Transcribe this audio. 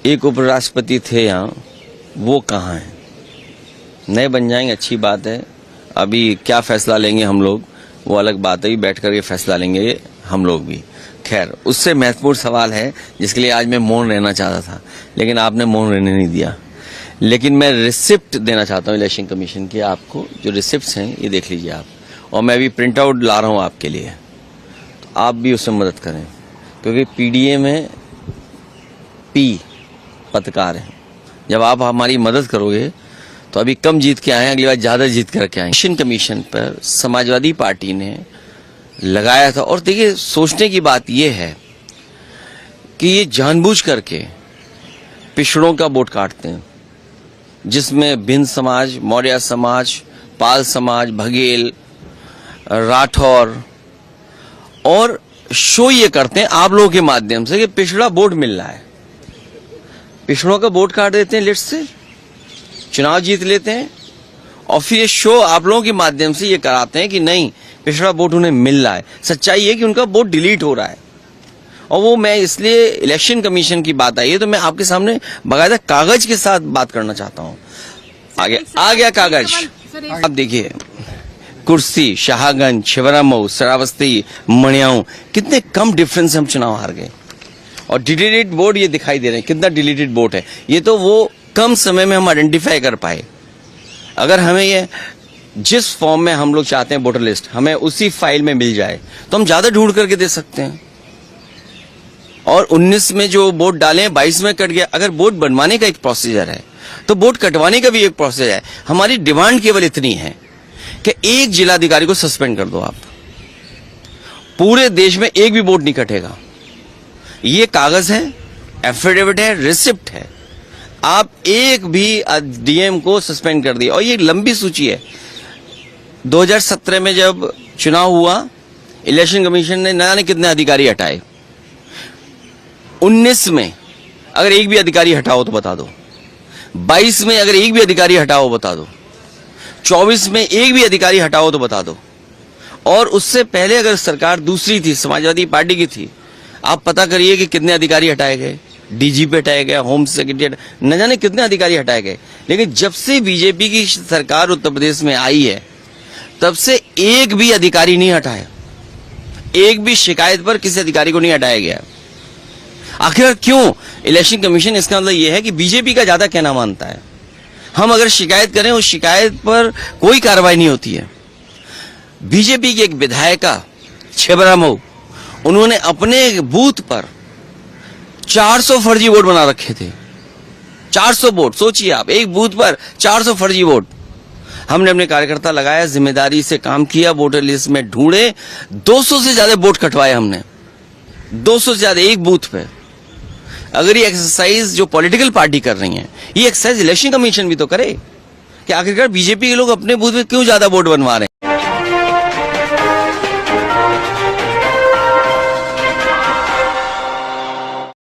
एक उपराष्ट्रपति थे यहाँ, वो कहाँ हैं? नए बन जाएंगे, अच्छी बात है। अभी क्या फैसला लेंगे हम लोग वो अलग बात है, बैठ कर ये फैसला लेंगे हम लोग भी। खैर, उससे महत्वपूर्ण सवाल है जिसके लिए आज मैं मौन रहना चाहता था, लेकिन आपने मौन रहने नहीं दिया। लेकिन मैं रिसिप्ट देना चाहता हूँ इलेक्शन कमीशन की। आपको जो रिसिप्ट्स हैं ये देख लीजिए आप, और मैं भी प्रिंट आउट ला रहा हूँ आपके लिए, तो आप भी उसमें मदद करें, क्योंकि पीडीए में पी पत्रकार है। जब आप हमारी मदद करोगे तो अभी कम जीत के आए, अगली बार ज्यादा जीत करके आए। इलेक्शन कमीशन पर समाजवादी पार्टी ने लगाया था, और देखिए सोचने की बात यह है कि ये जानबूझ करके पिछड़ों का वोट काटते हैं, जिसमें भिन्न समाज, मौर्य समाज, पाल समाज, बघेल, राठौर, और शो ये करते हैं आप लोगों के माध्यम से कि पिछड़ा वोट मिल रहा है, पिछड़ों का वोट काट देते हैं, लिस्ट से चुनाव जीत लेते हैं, और फिर ये शो आप लोगों के माध्यम से ये कराते हैं कि नहीं पिछड़ा वोट उन्हें मिल रहा है। सच्चाई है कि उनका वोट डिलीट हो रहा है। और वो मैं इसलिए इलेक्शन कमीशन की बात आई है तो मैं आपके सामने बाकायदा कागज के साथ बात करना चाहता हूँ। आ गया कागज। आप देखिए, कुर्सी, शाहगंज, छिबरामऊ, श्रावस्ती, मणियाऊ, कितने कम डिफरेंस से हम चुनाव हार गए। और डिलीटेड वोट ये दिखाई दे रहे हैं, कितना डिलीटेड वोट है। ये तो वो कम समय में हम आइडेंटिफाई कर पाए। अगर हमें ये जिस फॉर्म में हम लोग चाहते हैं वोटर लिस्ट, हमें उसी फाइल में मिल जाए तो हम ज्यादा ढूंढ करके दे सकते हैं। और 19 में जो वोट डाले 22 में कट गया। अगर वोट बनवाने का एक प्रोसीजर है तो वोट कटवाने का भी एक प्रोसीजर है। हमारी डिमांड केवल इतनी है कि एक जिलाधिकारी को सस्पेंड कर दो आप, पूरे देश में एक भी वोट नहीं कटेगा। ये कागज है, एफिडेविट है, रिसिप्ट है। आप एक भी डीएम को सस्पेंड कर दिया। और ये लंबी सूची है। 2017 में जब चुनाव हुआ, इलेक्शन कमीशन ने न जाने कितने अधिकारी हटाए। 19 में अगर एक भी अधिकारी हटाओ तो बता दो। 22 में अगर एक भी अधिकारी हटाओ बता दो। 24 में एक भी अधिकारी हटाओ तो बता दो। और उससे पहले अगर सरकार दूसरी थी, समाजवादी पार्टी की थी, आप पता करिए कि कितने अधिकारी हटाए गए। डीजीपी हटाए गए, होम सेक्रेटरी, न जाने कितने अधिकारी हटाए गए। लेकिन जब से बीजेपी की सरकार उत्तर प्रदेश में आई है, तब से एक भी अधिकारी नहीं हटाया। एक भी शिकायत पर किसी अधिकारी को नहीं हटाया गया। आखिर क्यों? इलेक्शन कमीशन, इसका मतलब यह है कि बीजेपी का ज्यादा कहना मानता है। हम अगर शिकायत करें, उस शिकायत पर कोई कार्रवाई नहीं होती है। बीजेपी की एक विधायिका छिबरामऊ, उन्होंने अपने बूथ पर 400 फर्जी वोट बना रखे थे। 400 वोट, सोचिए आप, एक बूथ पर 400 फर्जी वोट। हमने अपने कार्यकर्ता लगाया, जिम्मेदारी से काम किया, वोटर लिस्ट में ढूंढे, 200 से ज्यादा वोट कटवाए हमने। 200 से ज्यादा एक बूथ पे। अगर ये एक्सरसाइज जो पॉलिटिकल पार्टी कर रही है, ये एक्सरसाइज इलेक्शन कमीशन भी तो करे कि आखिरकार बीजेपी के लोग अपने बूथ में क्यों ज्यादा वोट बनवा रहे हैं।